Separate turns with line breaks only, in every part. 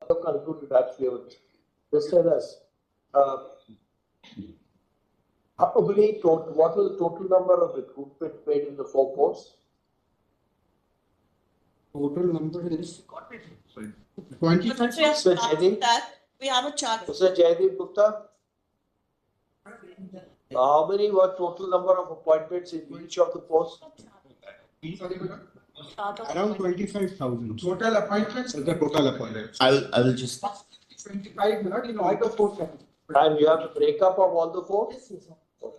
concluded absolutely. Just tell us, what was the total number of recruitment made in the 4 posts?
Total number is
20.
Mr. Jaideep?
We have a chart.
Mr. Jaideep Gupta? How many were total number of appointments in each of the posts?
around 25,000.
Total appointments?
The total appointments.
I will just
25 in all the 4 categories.
And you have a breakup of all the 4?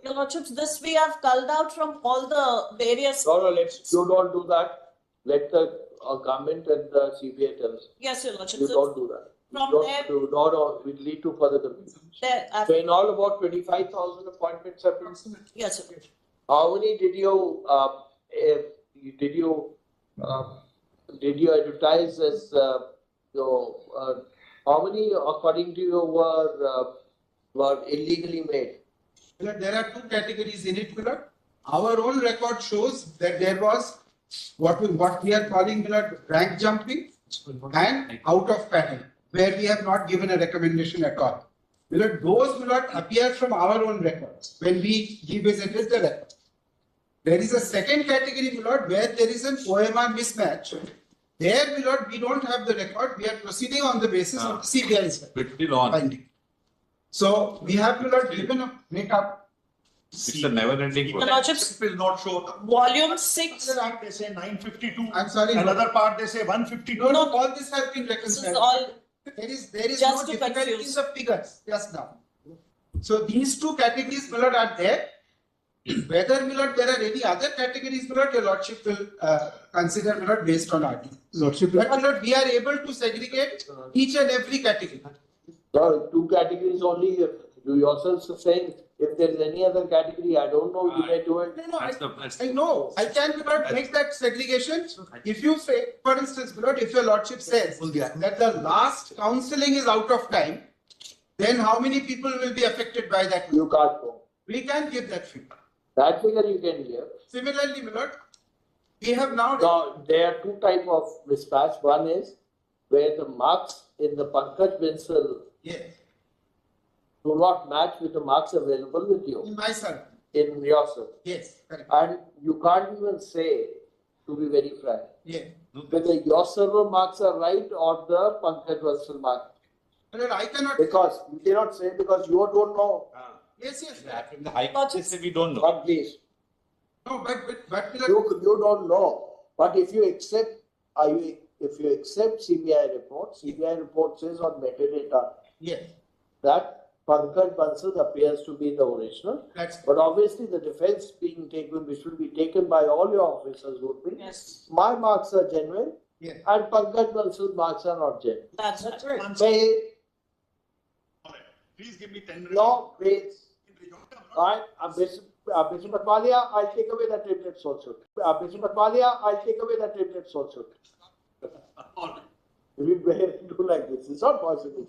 Your Lordships, this we have culled out from all the various.
No, you don't do that. Let the government and the CBI tell us.
Yes, Your Lordships.
You don't do that.
From
Don't
there,
do, no, it will lead to further confusion.
there,
So in all about 25,000 appointments have been.
yes, Your Lordship.
How many did you advertise as how many according to you were illegally made?
There are 2 categories in it, Millard. Our own record shows that there was what we are calling, Millard, rank jumping and out of pattern, where we have not given a recommendation at all. Millard, those, Millard, appear from our own records when we revisited the record. There is a second category, Millard, where there is an OMR mismatch. There, Millard, we don't have the record. We are proceeding on the basis of the CBI's finding. So we have, Millard, given a breakup.
It's a never-ending
Your Lordships,
will not show.
volume 6.
They say 952.
I'm sorry.
Another part they say 152.
No, all this has been
This is
reconciled.
all.
There is
Just
no
to
difficulty in
confuse.
the figures just now. So these 2 categories, Millard, are there. Whether, Millard, there are any other categories, Millard, your Lordship will consider, Millard, based on RT.
Lordship,
But, Millard, we are able to segregate each and every category.
So 2 categories only. You yourselves are saying if there is any other category, I don't know, you may do it.
No, I know. I can, Millard, make that segregation. If you say, for instance, Millard, if your Lordship says that the last counseling is out of time, then how many people will be affected by that?
You can't go.
We can give that figure.
That figure you can give.
Similarly, Millard, we have now.
Now, there are 2 types of mismatch. One is where the marks in the Pankaj Bansal
Yes,
do not match with the marks available with you
in my survey.
in your survey.
Yes, correct.
And you can't even say, to be very frank,
Yeah.
whether your server marks are right or the Pankaj Bansal marks.
But I cannot.
Because you cannot say because you don't know.
Yes.
In the High Court, they say we don't know.
But please,
No, but
you don't know. But if you accept, CBI report says on metadata
yes,
that Pankaj Bansal appears to be the original.
that's
But obviously the defense being taken, which will be taken by all your officers would be,
Yes,
my marks are genuine
yes.
and Pankaj Bansal's marks are not genuine.
that's right.
Say,
Please give me 10 minutes.
no, wait. Alright, Bishop Patwalia, I'll take away that triplet also. Bishop Patwalia, I'll take away that triplet also. We do like this. It's not possible.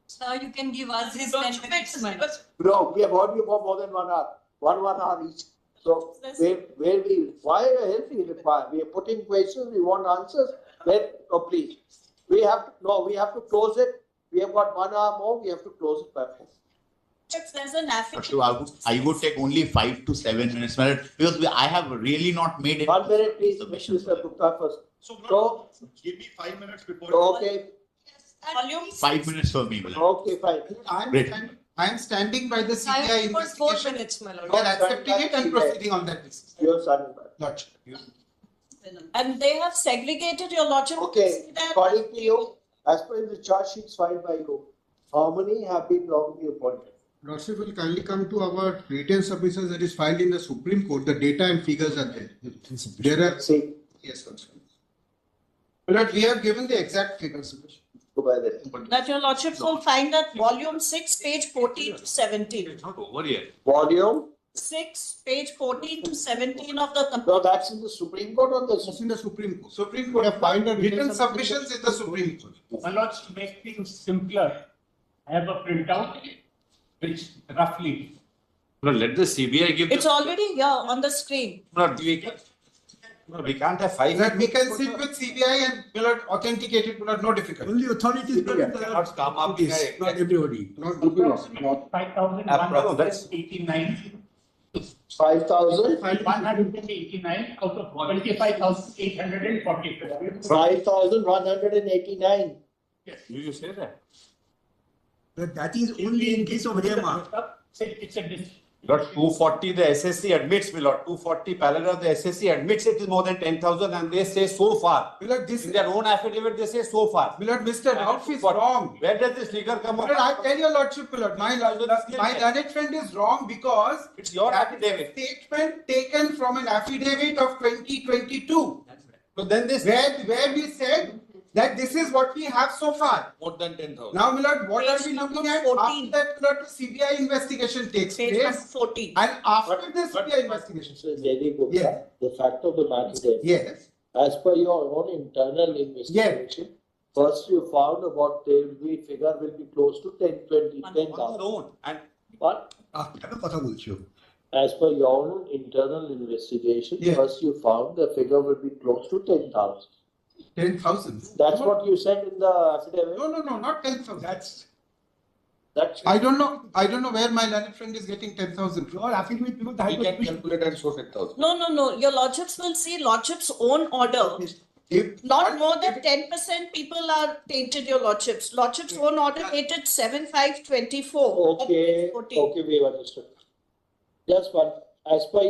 Sir, you can give us his 10 minutes.
No, we have heard you for more than 1 hour. 1 hour each. So why are you helping? We are putting questions, we want answers. Please. We have to close it. We have got 1 hour more, we have to close it by 4.
There's an affidavit.
So I would take only 5 to 7 minutes, because I have really not made it.
1 minute, please, Mr. Gupta first.
So, give me 5 minutes before.
Okay,
Volume
5 minutes for me.
okay, fine.
I'm standing by the CBI
For 4
investigation.
minutes, my lord.
We are accepting it and proceeding on that basis.
You're standing by.
Lordship.
and they have segregated, Your Lordship.
Okay,
That-
according to you, as per the charge sheets filed by you, how many have been wrongly appointed?
Lordship will kindly come to our written submissions that is filed in the Supreme Court. The data and figures are there. There are.
See,
Yes, Lordship. But we have given the exact figures.
go by there.
That Your Lordship will find that volume 6, page 14 to 17.
It's not over yet.
Volume?
6, page 14 to 17 of the.
No, that's in the Supreme Court or
It's
the.
in the Supreme Court.
Supreme
We
Court
have filed a
written submissions in the Supreme Court.
My lord, to make things simpler, I have a printout which roughly.
No, let the CBI give.
It's already here on the screen.
Not we can. No, we can't have five.
That we can sit with CBI and authenticate it, no difficulty.
Only authorities
Cannot come up
this,
here.
not everybody.
Not dubious.
5,189.
5,000?
189 out of 25,844.
5,189.
You say that?
But that is only in case of AMR.
It's a
Got 240, the SSC admits, my lord, 240 paragraph, the SSC admits it is more than 10,000 and they say so far.
This
In their own affidavit, they say so far.
Mr. Rauf is wrong.
Where does this figure come
Milord,
from?
I tell your lordship, my learned friend is wrong because
It's your
that is a
affidavit.
statement taken from an affidavit of 2022.
So then this.
Where we said that this is what we have so far.
More than 10,000.
Now, Milord, what
Page
are we
number
looking at
14.
after that, Milord, the CBI investigation takes
Page number
place?
14.
And after the CBI investigation.
So, Jaideep Gupta,
Yeah.
the fact of the matter is,
Yes.
as per your own internal investigation, first you found about there will be figure will be close to 10, 20,
On
10,000.
their own. And
But
কথা বলছো
as per your own internal investigation,
Yeah.
first you found the figure will be close to 10,000.
10,000.
That's what you said in the affidavit.
No, not 10,000.
That's
That's
I don't know where my learned friend is getting 10,000 from.
your affidavit people the High
we
Court
can calculate and show 10,000.
No. Your lordships will see lordships' own order.
If
Not more than 10% people are tainted, your lordships. Lordships' own order dated 7/5/24.
okay,
14.
okay, we have understood. Just one, as per,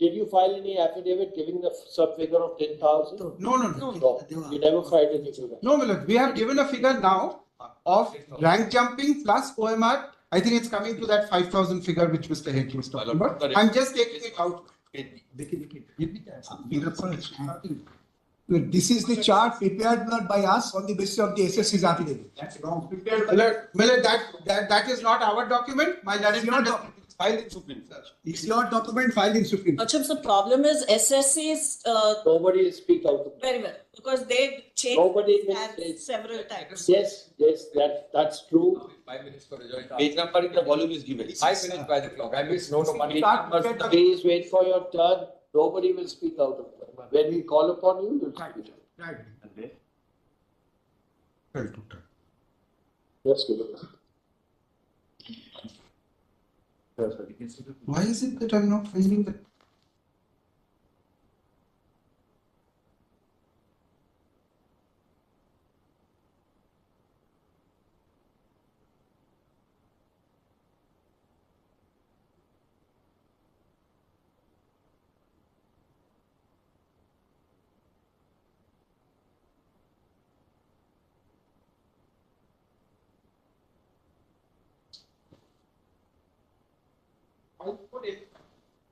did you file any affidavit giving the sub figure of 10,000?
No.
No, you never filed any figure.
No, Milord, we have given a figure now of rank jumping plus OMR. I think it's coming to that 5,000 figure which Mr. Hedge was talking about. I'm just taking it out.
This is the chart prepared not by us on the basis of the SSC's affidavit.
That's wrong. Milord, that is not our document. My learned friend has filed in Supreme Court.
It's your document filed in Supreme Court.
Lordships, the problem is SSC's,
Nobody will speak out.
very well, because they changed
Nobody will
hands
say-
several times.
Yes, that's true.
5 minutes for a joint. Page number in the volume is given. 5 minutes by the clock. I missed no money.
Please wait for your turn. Nobody will speak out of it. When we call upon you, you'll speak.
Right.
Yes, give it.
Why is it that I'm not finding that?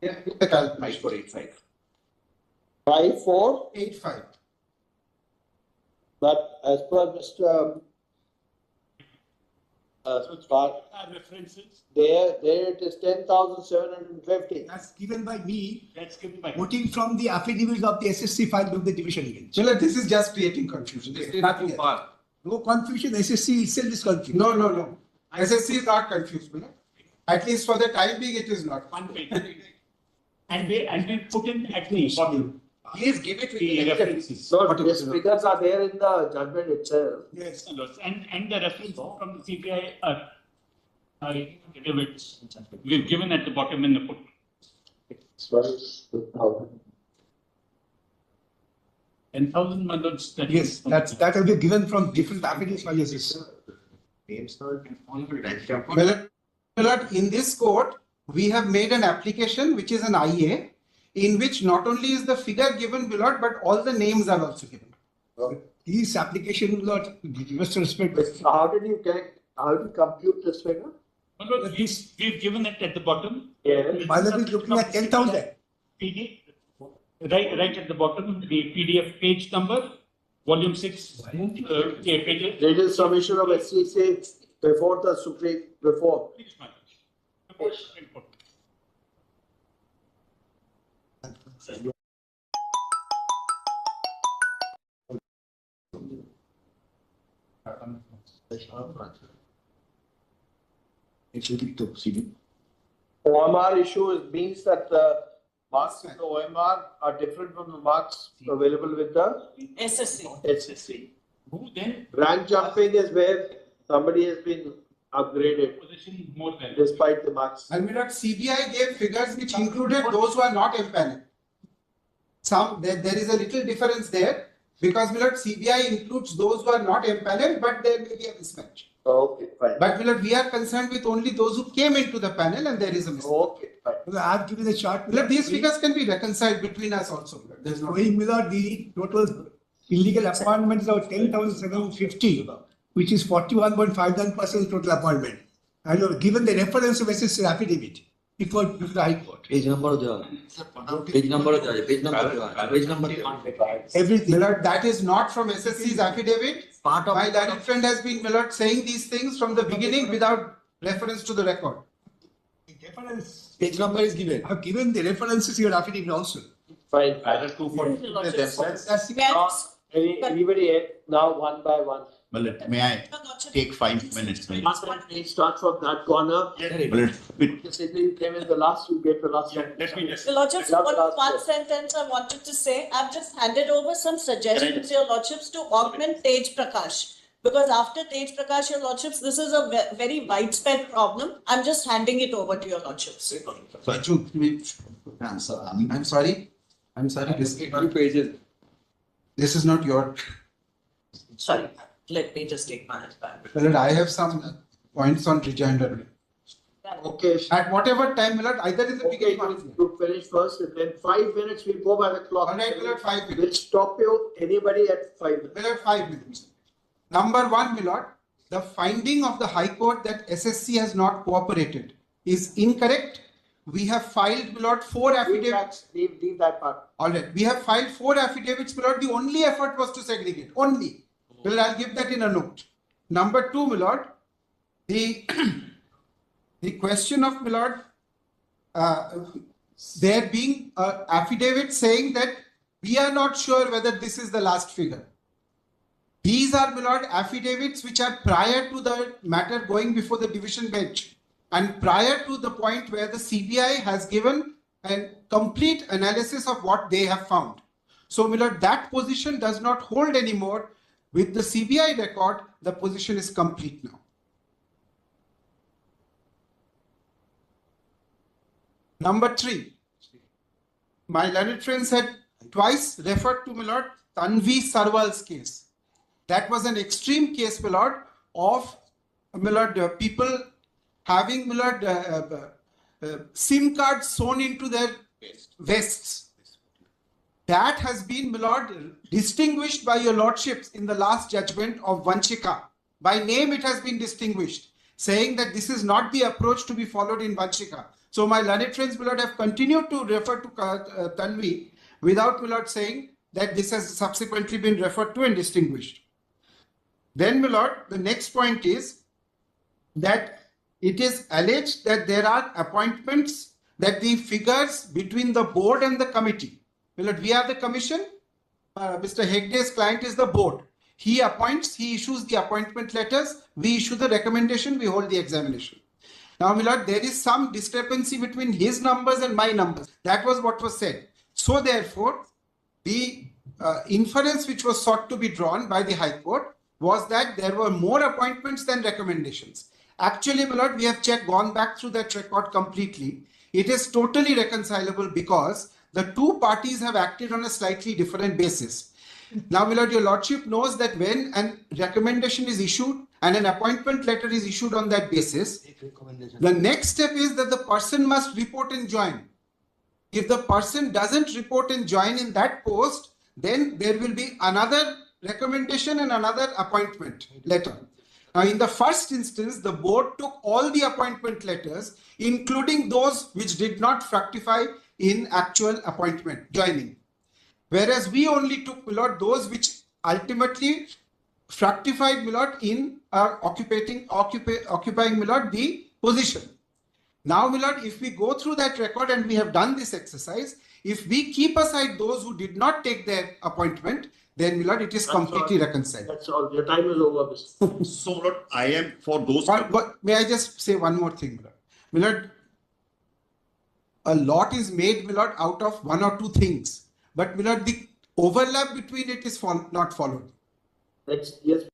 Five, 485.
5485. But as per Mr.
references.
There it is 10,750.
That's given by me,
That's given by.
quoting from the affidavits of the SSC filed with the division bench.
Milord, this is just creating confusion. This is nothing
Too
else.
far.
No confusion, SSC itself is confused.
No. SSC is not confused, Milord. At least for the time being, it is not.
One page. And we put in at the bottom.
Please give it to
The
me.
references.
So these figures are there in the judgment itself.
Yes.
And the reference from the CBI we've given at the bottom in the footnote.
Well,
10,000 methods.
Yes, that will be given from different affidavits by SSC.
Milord, in this court, we have made an application which is an IA, in which not only is the figure given, Milord, but all the names are also given.
This application will not, you must respect.
how did you compute this figure?
We've given it at the bottom.
Yes.
By the way, looking at 10,000.
PDF, right at the bottom, the PDF page number, volume 6, pages.
Legal submission of SCC before the Supreme, before.
Please, my lord. Report.
OMR issue means that the marks in the OMR are different from the marks available with the
SSC.
SSC.
Who then
Rank jumping is where somebody has been upgraded
position more than?
despite the marks.
And CBI gave figures which included those who are not empaneled. There is a little difference there because CBI includes those who are not empaneled, but there may be a mismatch.
Okay, fine.
But we are concerned with only those who came into the panel and there is a mismatch.
Okay, fine.
I have given the chart.
These figures can be reconciled between us also. There's no.
Going without the total illegal appointments of 10,750, which is 41.59% total appointment. And given the reference of SSC affidavit before the High Court.
Page number page number page number
Everything.
That is not from SSC's affidavit.
part of
My learned friend has been saying these things from the beginning without reference to the record.
Reference.
page number is given.
I have given the references to your affidavit also.
Fine.
Either 240 themselves.
That's the
Anybody else? Now one by one.
Well, may I take 5 minutes? Maybe?
Please start from that corner.
Well,
Because if you came in the last, you get the last one.
Let me just.
Your Lordships,
Last
one
question.
sentence I wanted to say, I've just handed over some suggestions, Your Lordships, to augment Tej Prakash. Because after Tej Prakash, Your Lordships, this is a very widespread problem. I'm just handing it over to Your Lordships.
I'm sorry. This,
Two pages.
this is not your.
Sorry, let me just take my hands back.
Well, I have some points on rejoinder.
Okay.
At whatever time, either in the
Okay,
beginning or in the end.
you finish first and then 5 minutes, we go by the clock.
All right, 5 minutes.
We'll stop you, anybody at 5 minutes.
We'll have 5 minutes. Number one, Milord, the finding of the High Court that SSC has not cooperated is incorrect. We have filed, Milord, 4 affidavits.
Leave that part.
All right, we have filed 4 affidavits, Milord. The only effort was to segregate. Only. Well, I'll give that in a note. Number 2, Milord, the question of, Milord, there being an affidavit saying that we are not sure whether this is the last figure. These are, Milord, affidavits which are prior to the matter going before the division bench and prior to the point where the CBI has given a complete analysis of what they have found. So, Milord, that position does not hold anymore. With the CBI record, the position is complete now. Number 3, my learned friends had twice referred to, Milord, Tanvi Sarwal's case. That was an extreme case, Milord, of people having SIM cards sewn into their vests. That has been, Milord, distinguished by your lordships in the last judgment of Vanchika. By name, it has been distinguished, saying that this is not the approach to be followed in Vanchika. So my learned friends, Milord, have continued to refer to Tanvi without, Milord, saying that this has subsequently been referred to and distinguished. Then, Milord, the next point is that it is alleged that there are appointments, that the figures between the board and the committee. Milord, we are the commission. Mr. Hegde's client is the board. He appoints, he issues the appointment letters. We issue the recommendation, we hold the examination. Now, Milord, there is some discrepancy between his numbers and my numbers. That was what was said. So, therefore, the inference which was sought to be drawn by the High Court was that there were more appointments than recommendations. Actually, Milord, we have gone back through that record completely. It is totally reconcilable because the two parties have acted on a slightly different basis. Now, Milord, your lordship knows that when a recommendation is issued and an appointment letter is issued on that basis, the next step is that the person must report and join. If the person doesn't report and join in that post, then there will be another recommendation and another appointment letter. Now, in the first instance, the board took all the appointment letters, including those which did not fructify in actual appointment, joining. Whereas we only took, Milord, those which ultimately fructified, Milord, in occupying, Milord, the position. Now, Milord, if we go through that record and we have done this exercise, if we keep aside those who did not take their appointment, then, Milord, it is completely reconciled.
That's all. Your time is over.
So, Lord, I am for those.
But may I just say one more thing, Milord? Milord, a lot is made, my lord, out of one or two things. But my lord, the overlap between it is not followed.
Yes.